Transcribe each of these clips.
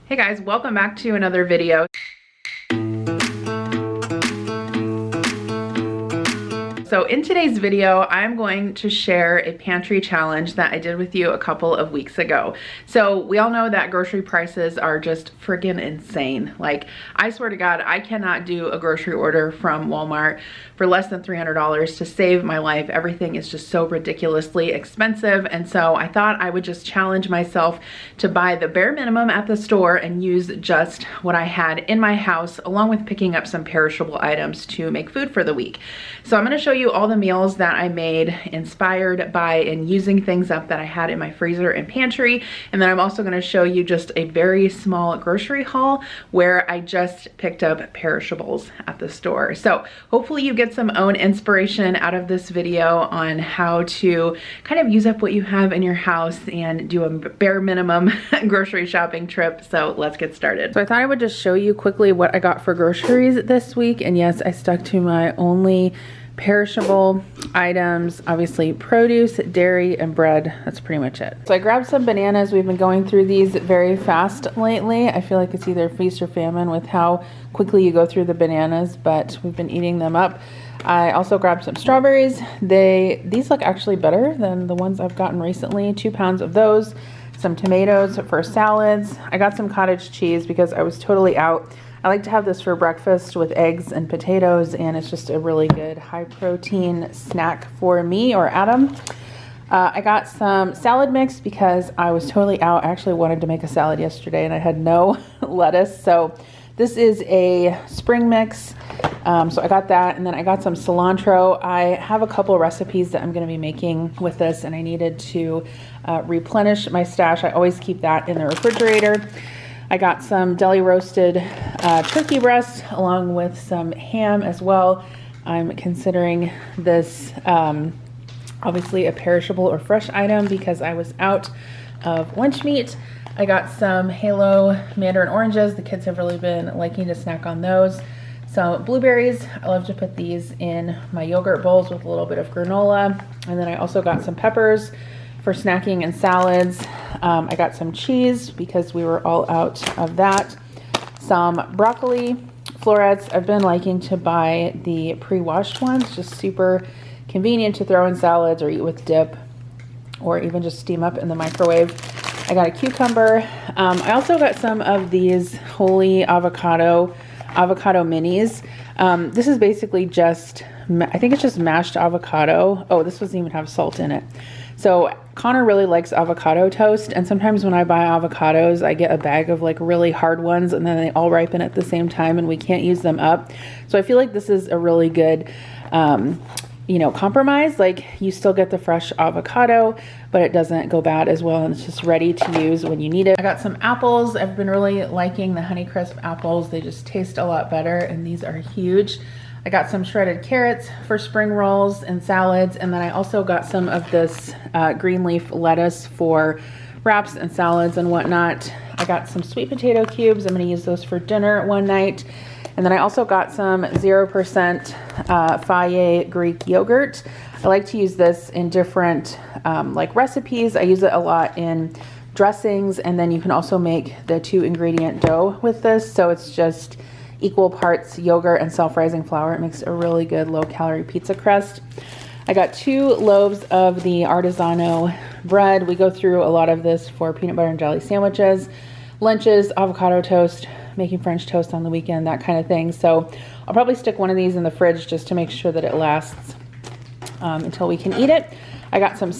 Hey guys, welcome back to another video. So in today's video, I'm going to share a pantry challenge that I did with you a couple of weeks ago. So we all know that grocery prices are just friggin' insane. Like, I swear to God, I cannot do a grocery order from Walmart for less than $300 to save my life. Everything is just so ridiculously expensive. And so I thought I would just challenge myself to buy the bare minimum at the store and use just what I had in my house, along with picking up some perishable items to make food for the week. So I'm gonna show you all the meals that I made inspired by and using things up that I had in my freezer and pantry. And then I'm also gonna show you just a very small grocery haul where I just picked up perishables at the store. So hopefully you get some own inspiration out of this video on how to kind of use up what you have in your house and do a bare minimum grocery shopping trip. So let's get started. So I thought I would just show you quickly what I got for groceries this week. And yes, I stuck to my only perishable items, obviously produce, dairy, and bread. That's pretty much it. So I grabbed some bananas. We've been going through these very fast lately. I feel like it's either feast or famine with how quickly you go through the bananas, but we've been eating them up. I also grabbed some strawberries. These look actually better than the ones I've gotten recently. 2 pounds of those. Some tomatoes for salads. I got some cottage cheese because I was totally out. I like to have this for breakfast with eggs and potatoes, and it's just a really good high protein snack for me or Adam. I got some salad mix because I was totally out. I actually wanted to make a salad yesterday and I had no lettuce. So this is a spring mix. So I got that, and then I got some cilantro. I have a couple of recipes that I'm going to be making with this, and I needed to replenish my stash. I always keep that in the refrigerator. I got some deli roasted turkey breast along with some ham as well. I'm considering this obviously a perishable or fresh item because I was out of lunch meat. I got some Halo mandarin oranges. The kids have really been liking to snack on those. So blueberries, I love to put these in my yogurt bowls with a little bit of granola. And then I also got some peppers for snacking and salads. I got some cheese because we were all out of that. Some broccoli florets. I've been liking to buy the pre-washed ones, just super convenient to throw in salads or eat with dip or even just steam up in the microwave. I got a cucumber. I also got some of these Holy avocado minis. This is basically just, I think it's just mashed avocado. Oh, this doesn't even have salt in it. So Connor really likes avocado toast, and sometimes when I buy avocados, I get a bag of like really hard ones and then they all ripen at the same time and we can't use them up. So I feel like this is a really good, compromise. Like, you still get the fresh avocado, but it doesn't go bad as well, and it's just ready to use when you need it. I got some apples. I've been really liking the Honeycrisp apples. They just taste a lot better, and these are huge. I got some shredded carrots for spring rolls and salads, and then I also got some of this green leaf lettuce for wraps and salads and whatnot. I got some sweet potato cubes. I'm going to use those for dinner one night. And then I also got some 0% Fage Greek yogurt. I like to use this in different like recipes. I use it a lot in dressings, and then you can also make the 2-ingredient dough with this. So it's just equal parts yogurt and self-rising flour. It makes a really good low-calorie pizza crust. I got 2 loaves of the Artisano bread. We go through a lot of this for peanut butter and jelly sandwiches, lunches, avocado toast, making French toast on the weekend, that kind of thing. So I'll probably stick one of these in the fridge just to make sure that it lasts until we can eat it. I got some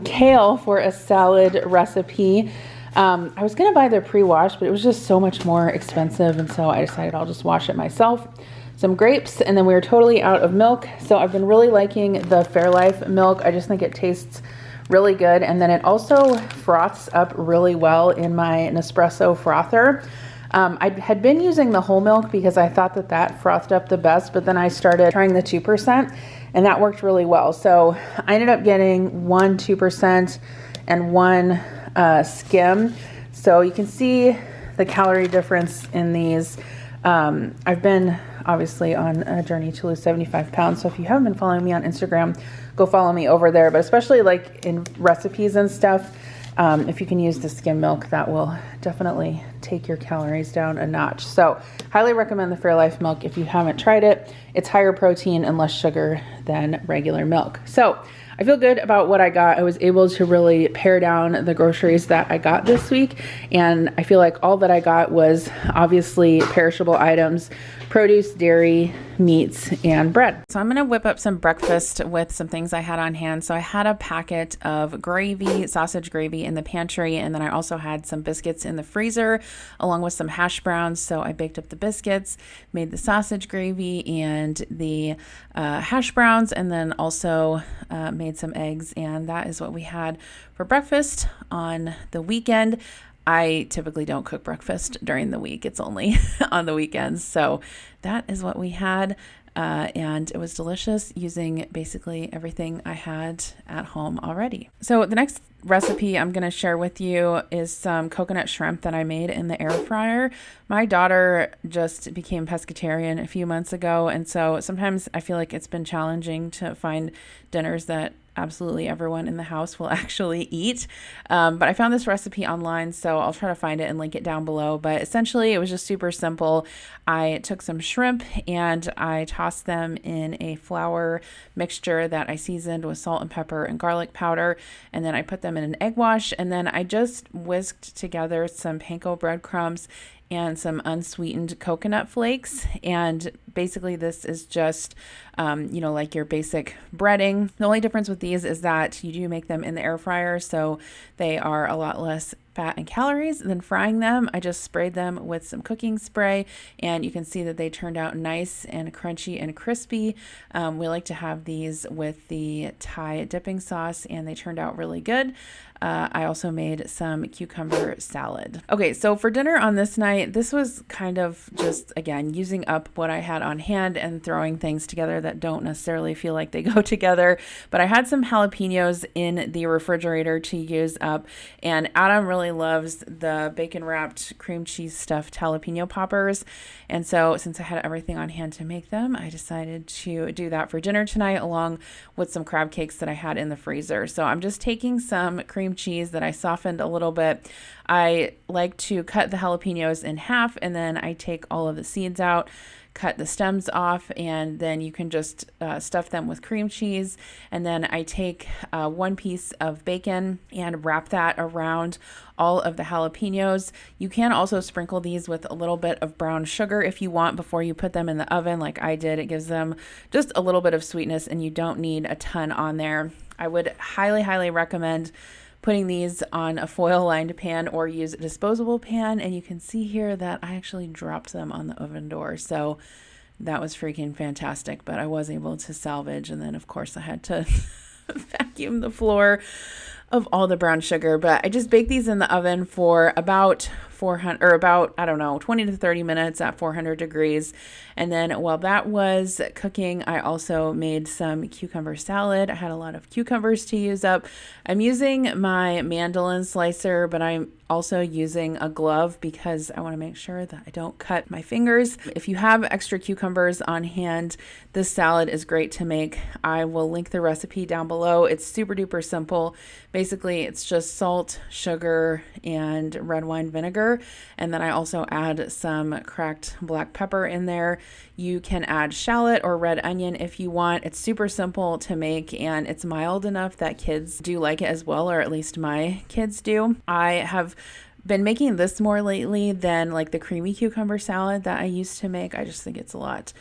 kale for a salad recipe. I was gonna buy the pre-wash, but it was just so much more expensive, and so I decided I'll just wash it myself. Some grapes, and then we were totally out of milk, so I've been really liking the Fairlife milk. I just think it tastes really good, and then it also froths up really well in my Nespresso frother. I had been using the whole milk because I thought that frothed up the best, but then I started trying the 2%, and that worked really well. So I ended up getting 1 2% and 1 skim. So you can see the calorie difference in these. I've been obviously on a journey to lose 75 pounds. So if you haven't been following me on Instagram, go follow me over there. But especially like in recipes and stuff, if you can use the skim milk, that will definitely take your calories down a notch. So highly recommend the Fairlife milk if you haven't tried it. It's higher protein and less sugar than regular milk. So I feel good about what I got. I was able to really pare down the groceries that I got this week. And I feel like all that I got was obviously perishable items, produce, dairy, meats, and bread. So I'm gonna whip up some breakfast with some things I had on hand. So I had a packet of gravy, sausage gravy in the pantry, and then I also had some biscuits in the freezer along with some hash browns. So I baked up the biscuits, made the sausage gravy and the hash browns, and then also made some eggs, and that is what we had for breakfast on the weekend. I typically don't cook breakfast during the week. It's only on the weekends. So that is what we had. And it was delicious using basically everything I had at home already. So the next recipe I'm going to share with you is some coconut shrimp that I made in the air fryer. My daughter just became pescatarian a few months ago, and so sometimes I feel like it's been challenging to find dinners that absolutely everyone in the house will actually eat. But I found this recipe online, so I'll try to find it and link it down below. But essentially, it was just super simple. I took some shrimp and I tossed them in a flour mixture that I seasoned with salt and pepper and garlic powder. And then I put them in an egg wash. And then I just whisked together some panko breadcrumbs and some unsweetened coconut flakes. And basically this is just, like your basic breading. The only difference with these is that you do make them in the air fryer, so they are a lot less fat and calories than frying them. I just sprayed them with some cooking spray, and you can see that they turned out nice and crunchy and crispy. We like to have these with the Thai dipping sauce, and they turned out really good. I also made some cucumber salad. Okay, so for dinner on this night, this was kind of just, again, using up what I had on hand and throwing things together that don't necessarily feel like they go together. But I had some jalapenos in the refrigerator to use up, and Adam really loves the bacon wrapped cream cheese stuffed jalapeno poppers. And so since I had everything on hand to make them, I decided to do that for dinner tonight, along with some crab cakes that I had in the freezer. So I'm just taking some cream cheese that I softened a little bit. I like to cut the jalapenos in half, and then I take all of the seeds out, cut the stems off, and then you can just stuff them with cream cheese. And then I take one piece of bacon and wrap that around all of the jalapenos. You can also sprinkle these with a little bit of brown sugar if you want before you put them in the oven like I did. It gives them just a little bit of sweetness, and you don't need a ton on there. I would highly, highly recommend putting these on a foil lined pan or use a disposable pan. And you can see here that I actually dropped them on the oven door. So that was freaking fantastic, but I was able to salvage. And then of course I had to vacuum the floor of all the brown sugar. But I just baked these in the oven for about 20 to 30 minutes at 400 degrees. And then while that was cooking, I also made some cucumber salad. I had a lot of cucumbers to use up. I'm using my mandolin slicer, but I'm also using a glove because I want to make sure that I don't cut my fingers. If you have extra cucumbers on hand, this salad is great to make. I will link the recipe down below. It's super duper simple. Basically, it's just salt, sugar, and red wine vinegar. And then I also add some cracked black pepper in there. You can add shallot or red onion if you want. It's super simple to make, and it's mild enough that kids do like it as well, or at least my kids do. I have been making this more lately than like the creamy cucumber salad that I used to make. I just think it's a lot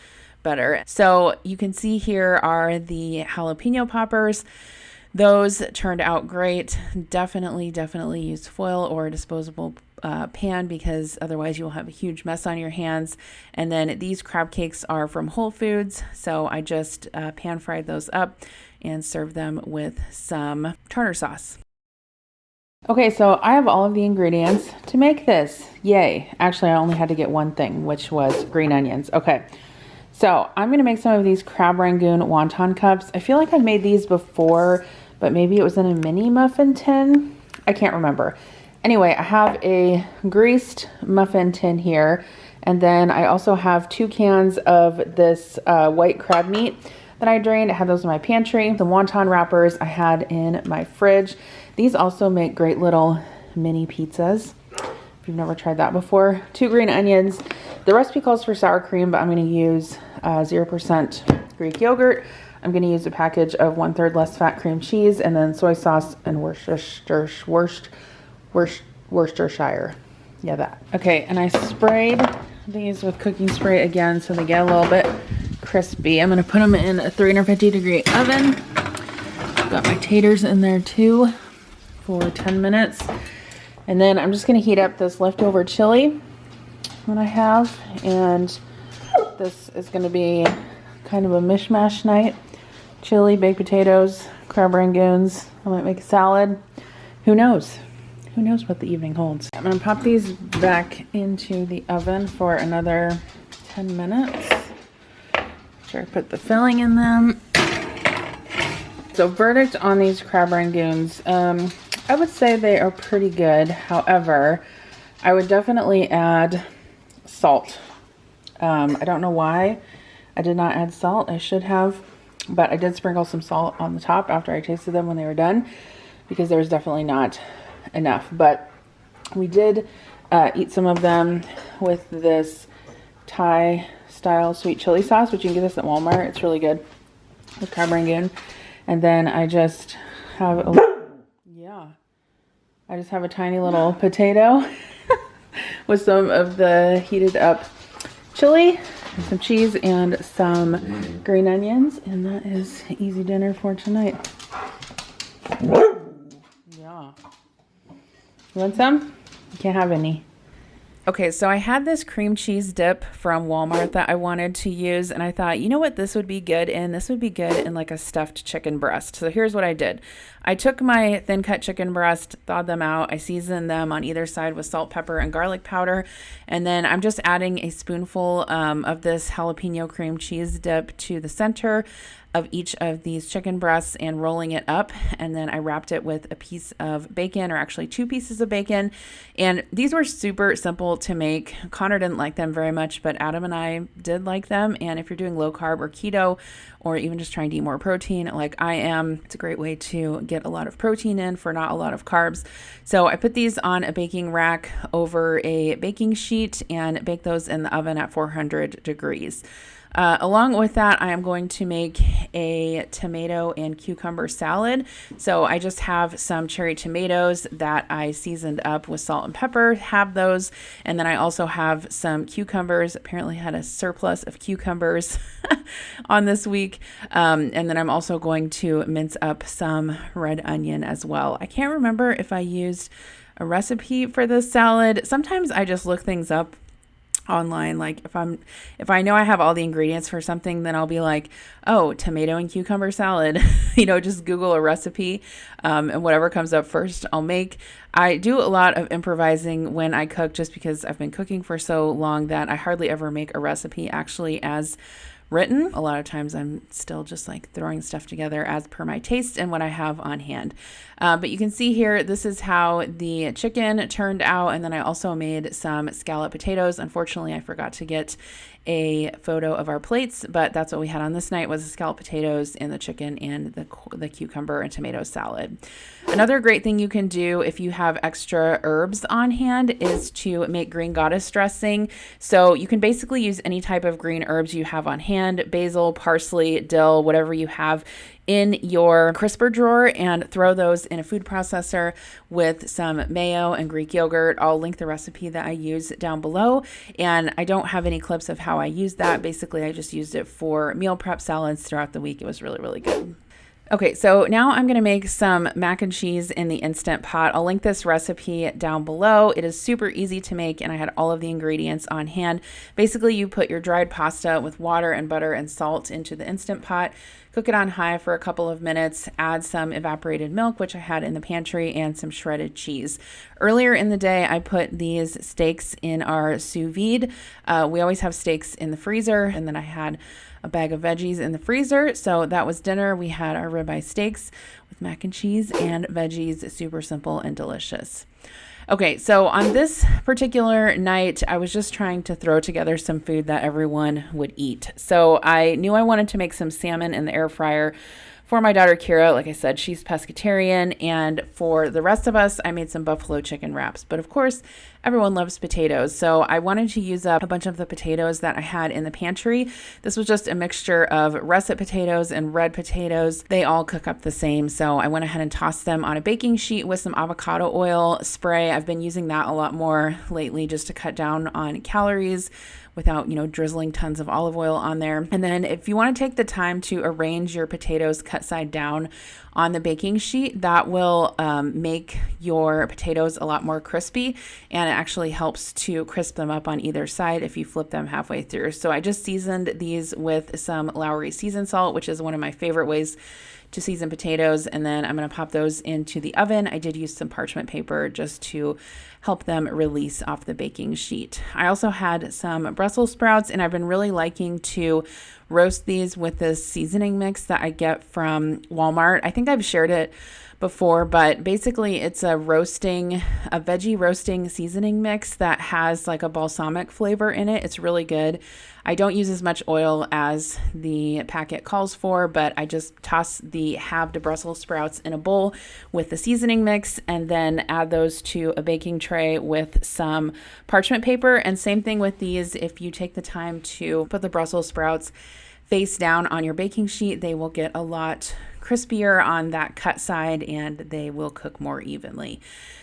better. So you can see here are the jalapeno poppers. Those turned out great. Definitely use foil or a disposable pan, because otherwise you will have a huge mess on your hands. And then these crab cakes are from Whole Foods, so I just pan fried those up and served them with some tartar sauce. Okay, so I have all of the ingredients to make this. Yay. Actually, I only had to get one thing, which was green onions. Okay, so I'm going to make some of these crab Rangoon wonton cups. I feel like I've made these before, but maybe it was in a mini muffin tin. I can't remember. Anyway, I have a greased muffin tin here, and then I also have 2 cans of this white crab meat that I drained. I had those in my pantry. The wonton wrappers I had in my fridge. These also make great little mini pizzas. If you've never tried that before. 2 green onions. The recipe calls for sour cream, but I'm going to use 0% Greek yogurt. I'm going to use a package of 1/3 less fat cream cheese, and then soy sauce and Worcestershire. Yeah, that. Okay, and I sprayed these with cooking spray again so they get a little bit crispy. I'm going to put them in a 350-degree oven. Got my taters in there too for 10 minutes. And then I'm just going to heat up this leftover chili that I have. And this is going to be kind of a mishmash night. Chili, baked potatoes, crab rangoons. I might make a salad. Who knows? Who knows what the evening holds. I'm going to pop these back into the oven for another 10 minutes. Sure, put the filling in them. So verdict on these crab rangoons. I would say they are pretty good. However, I would definitely add salt. I don't know why I did not add salt. I should have, but I did sprinkle some salt on the top after I tasted them when they were done, because there was definitely not enough. But we did eat some of them with this Thai style sweet chili sauce, which you can get this at Walmart. It's really good with crab rangoon. And then I just have a tiny little potato with some of the heated up chili, some cheese, and some green onions. And that is easy dinner for tonight. Yeah. You want some? You can't have any. Okay, so I had this cream cheese dip from Walmart that I wanted to use, and I thought, you know what this would be good in? This would be good in like a stuffed chicken breast. So here's what I did. I took my thin cut chicken breast, thawed them out. I seasoned them on either side with salt, pepper, and garlic powder. And then I'm just adding a spoonful of this jalapeno cream cheese dip to the center of each of these chicken breasts and rolling it up. And then I wrapped it with a piece of bacon, or actually 2 pieces of bacon. And these were super simple to make. Connor didn't like them very much, but Adam and I did like them. And if you're doing low carb or keto, or even just trying to eat more protein like I am, it's a great way to get a lot of protein in for not a lot of carbs. So I put these on a baking rack over a baking sheet and bake those in the oven at 400 degrees. Along with that, I am going to make a tomato and cucumber salad. So I just have some cherry tomatoes that I seasoned up with salt and pepper, have those. And then I also have some cucumbers. Apparently had a surplus of cucumbers on this week. And then I'm also going to mince up some red onion as well. I can't remember if I used a recipe for this salad. Sometimes I just look things up online. Like if I know I have all the ingredients for something, then I'll be like, oh, tomato and cucumber salad, just Google a recipe, and whatever comes up first I'll make. I do a lot of improvising when I cook, just because I've been cooking for so long that I hardly ever make a recipe actually as written. A lot of times I'm still just like throwing stuff together as per my taste and what I have on hand. But you can see here, this is how the chicken turned out. And then I also made some scallop potatoes. Unfortunately, I forgot to get a photo of our plates, but that's what we had on this night, was the scallop potatoes and the chicken and the cucumber and tomato salad. Another great thing you can do if you have extra herbs on hand is to make green goddess dressing. So you can basically use any type of green herbs you have on hand, basil, parsley, dill, whatever you have in your crisper drawer, and throw those in a food processor with some mayo and Greek yogurt. I'll link the recipe that I use down below, and I don't have any clips of how I use that. Basically, I just used it for meal prep salads throughout the week. It was really, really good. Okay, so now I'm going to make some mac and cheese in the Instant Pot. I'll link this recipe down below. It is super easy to make, and I had all of the ingredients on hand. Basically, you put your dried pasta with water and butter and salt into the Instant Pot, cook it on high for a couple of minutes, add some evaporated milk, which I had in the pantry, and some shredded cheese. Earlier in the day, I put these steaks in our sous vide. We always have steaks in the freezer, and then I had a bag of veggies in the freezer. So that was dinner. We had our ribeye steaks with mac and cheese and veggies. Super simple and delicious. Okay, so on this particular night, I was just trying to throw together some food that everyone would eat. So I knew I wanted to make some salmon in the air fryer for my daughter Kira. Like I said, she's pescatarian, and for the rest of us, I made some buffalo chicken wraps. But of course, everyone loves potatoes. So I wanted to use up a bunch of the potatoes that I had in the pantry. This was just a mixture of russet potatoes and red potatoes. They all cook up the same. So I went ahead and tossed them on a baking sheet with some avocado oil spray. I've been using that a lot more lately just to cut down on calories without, drizzling tons of olive oil on there. And then if you want to take the time to arrange your potatoes cut side down on the baking sheet, that will make your potatoes a lot more crispy, and it actually helps to crisp them up on either side if you flip them halfway through. So I just seasoned these with some Lowry seasoned salt, which is one of my favorite ways to season potatoes, and then I'm going to pop those into the oven. I did use some parchment paper just to help them release off the baking sheet. I also had some Brussels sprouts, and I've been really liking to roast these with this seasoning mix that I get from Walmart. I think I've shared it before, but basically it's a veggie roasting seasoning mix that has like a balsamic flavor in it. It's really good. I don't use as much oil as the packet calls for, but I just toss the halved Brussels sprouts in a bowl with the seasoning mix and then add those to a baking tray with some parchment paper. And same thing with these. If you take the time to put the Brussels sprouts face down on your baking sheet, they will get a lot crispier on that cut side and they will cook more evenly.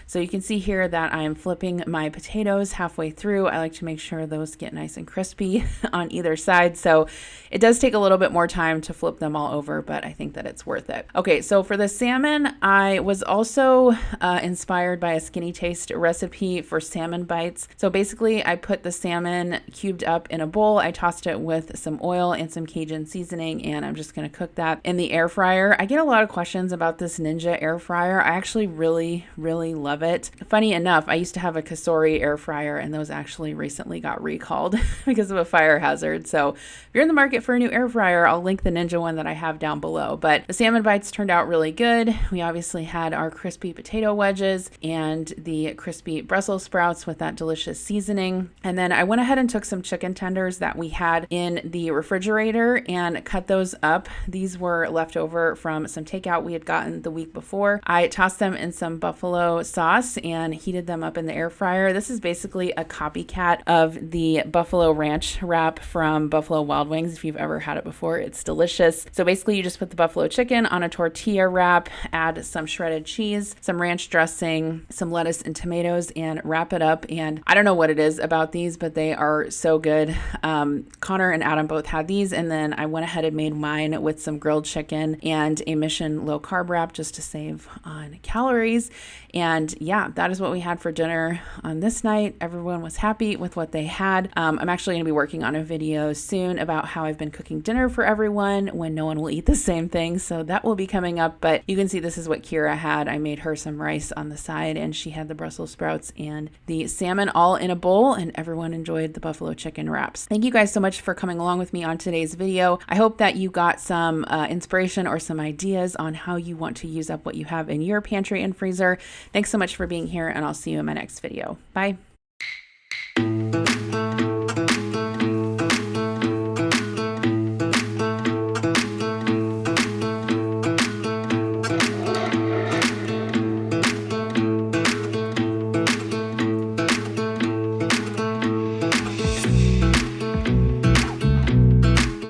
So you can see here that I'm flipping my potatoes halfway through. I like to make sure those get nice and crispy on either side. So it does take a little bit more time to flip them all over, but I think that it's worth it. Okay, so for the salmon, I was also inspired by a Skinny Taste recipe for salmon bites. So basically I put the salmon cubed up in a bowl. I tossed it with some oil and some Cajun seasoning, and I'm just gonna cook that in the air fryer. I get a lot of questions about this Ninja air fryer. I actually really love it. Funny enough, I used to have a Cosori air fryer, and those actually recently got recalled because of a fire hazard. So if you're in the market for a new air fryer, I'll link the Ninja one that I have down below. But the salmon bites turned out really good. We obviously had our crispy potato wedges and the crispy Brussels sprouts with that delicious seasoning. And then I went ahead and took some chicken tenders that we had in the refrigerator and cut those up. These were left over from some takeout we had gotten the week before. I tossed them in some buffalo sauce and heated them up in the air fryer. This is basically a copycat of the Buffalo Ranch wrap from Buffalo Wild Wings. If you've ever had it before, it's delicious. So basically you just put the buffalo chicken on a tortilla wrap, add some shredded cheese, some ranch dressing, some lettuce and tomatoes, and wrap it up. And I don't know what it is about these, but they are so good. Connor and Adam both had these, and then I went ahead and made mine with some grilled chicken and a Mission low carb wrap just to save on calories. And yeah, that is what we had for dinner on this night. Everyone was happy with what they had. I'm actually going to be working on a video soon about how I've been cooking dinner for everyone when no one will eat the same thing. So that will be coming up, but you can see this is what Kira had. I made her some rice on the side, and she had the Brussels sprouts and the salmon all in a bowl, and everyone enjoyed the buffalo chicken wraps. Thank you guys so much for coming along with me on today's video. I hope that you got some inspiration or some ideas on how you want to use up what you have in your pantry and freezer. Thanks so much for being here, and I'll see you in my next video. Bye.